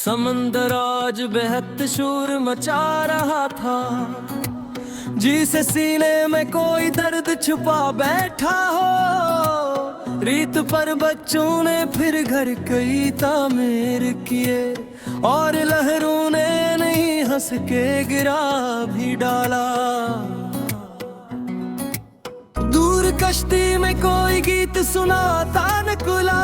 समंदर आज बेहद शोर मचा रहा था, जिसे सीने में कोई दर्द छुपा बैठा हो। रीत पर बच्चों ने फिर घर कई तामीर किए, और लहरों ने नहीं हंस के गिरा भी डाला। दूर कश्ती में कोई गीत सुनाता निकला,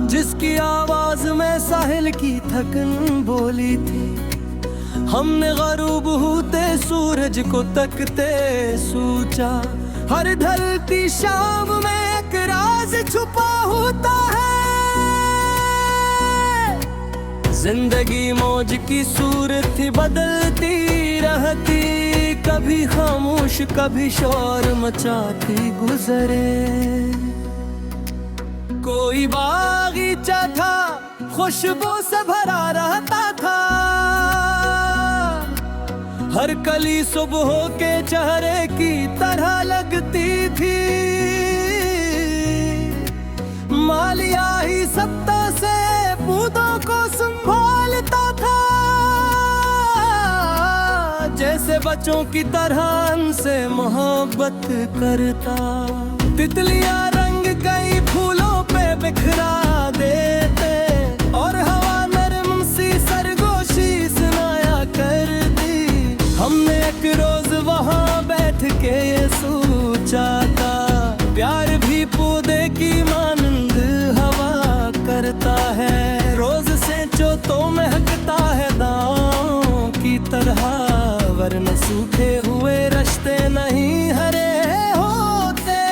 जिसकी आवाज में साहिल की थकन बोली थी। हमने गरूब होते सूरज को तकते सोचा, हर ढलती शाम में एक राज छुपा होता है। जिंदगी मौज की सूरत थी बदलती रहती, कभी खामोश कभी शोर मचाती गुजरे। कोई बागीचा था खुशबू से भरा रहता था, हर कली सुबह के चेहरे की तरह लगती थी। मालिया ही सत्ता से पौधों को संभालता था, जैसे बच्चों की तरह से मोहब्बत करता। तितलियां रंग कई फूलों पे बिखरा देते, और हवा नरम सी सरगोशी सुनाया करती। हमने एक रोज वहाँ बैठ के ये सोचा था, प्यार भी पौधे की मानंद हवा करता है। रोज से जो तो महकता है दाओं की तरह, वरन सूखे हुए रश्ते नहीं हरे होते।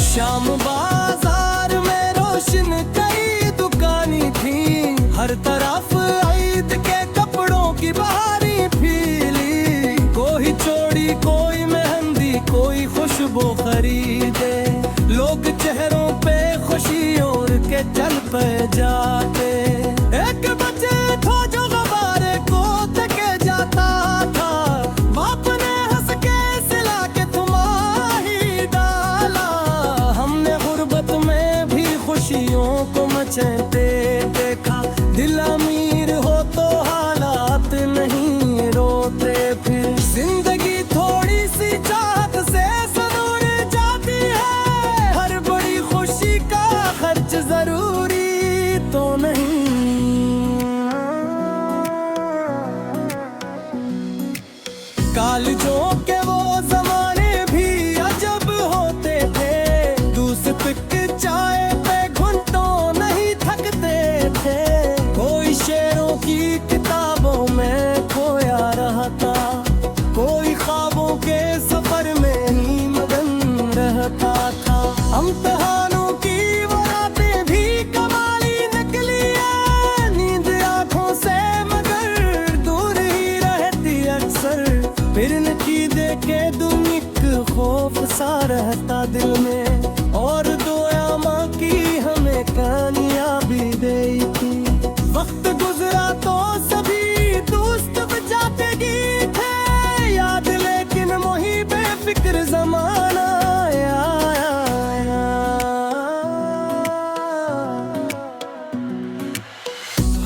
शाम बाजार में रोशन कई दुकानें थी, हर तरफ ईद के कपड़ों की बहारी फीली। कोई चोड़ी कोई मेहंदी कोई खुशबू खरीदे, लोग चेहरों पे खुशी और के चल पे जाते। एक बच्चे था जो गुब्बारे को तके जाता था, बाप ने हंस के सिला के थमा ही डाला। हमने गुर्बत में भी खुशियों को मचलते देखा, दिल अमीर हो तो हालात नहीं रोते। फिर जिंदगी थोड़ी सी चाहत से सनूर जाती है, हर बड़ी खुशी का खर्च जरूरी तो नहीं। कालजों के वो जमाने भी अजब होते थे, दूसत के चाय पे घंटों नहीं थकते थे। कोई शेरों की किताबों में खोया रहता, कोई ख्वाबों के सफर में ही मगन रहता था। इम्तिहानों की वो रातें भी कमाली निकली है, नींद आंखों से मगर दूर ही रहती अक्सर। फिर नतीजे के दुम एक खौफ सा रहता दिल में, और दुआ माँ की हमें कामयाबी देई थी। वक्त गुजरा तो सभी दोस्त बचाते गए थे याद, लेकिन वही बेफिक्र जमाना आया।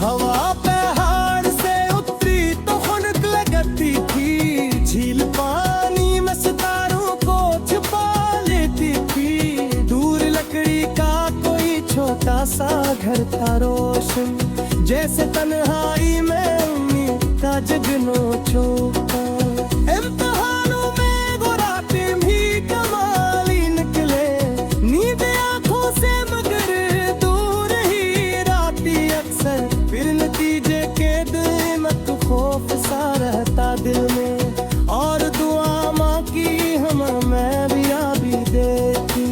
हवा पहाड़ से उतरी तो खुनक लगती थी, झील पानी में सितारों को छुपा लेती थी। दूर लकड़ी का कोई छोटा सा घर था रोशन, जैसे तन्हाई में उम्मीद का जगनो चौका। इम्तिहानों में वो रातें भी कमाली निकले, नींद आंखों से मगर दूर ही राती अक्सर। फिर नतीजे के दिन मत खौफ सा रहता दिल में, और दुआ माँ की हमें भी आबी देती।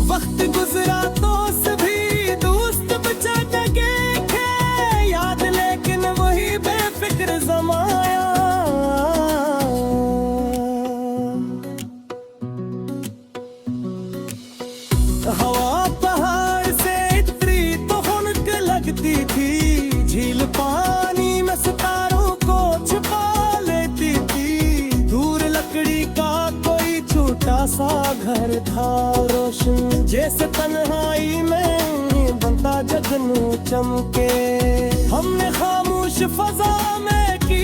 वक्त गुजरा तो सभी दोस्त बचाते गए याद, लेकिन वही बेफिक्र जमाया। हवा पहाड़ से इतरी तो खुनक लगती थी, झील पानी में सितारों को छुपा लेती थी। दूर लकड़ी का कोई छोटा सा घर था रोशन, जैसे तन्हाई में बनता ता जगनू चमके। हमने खामोश फजा में की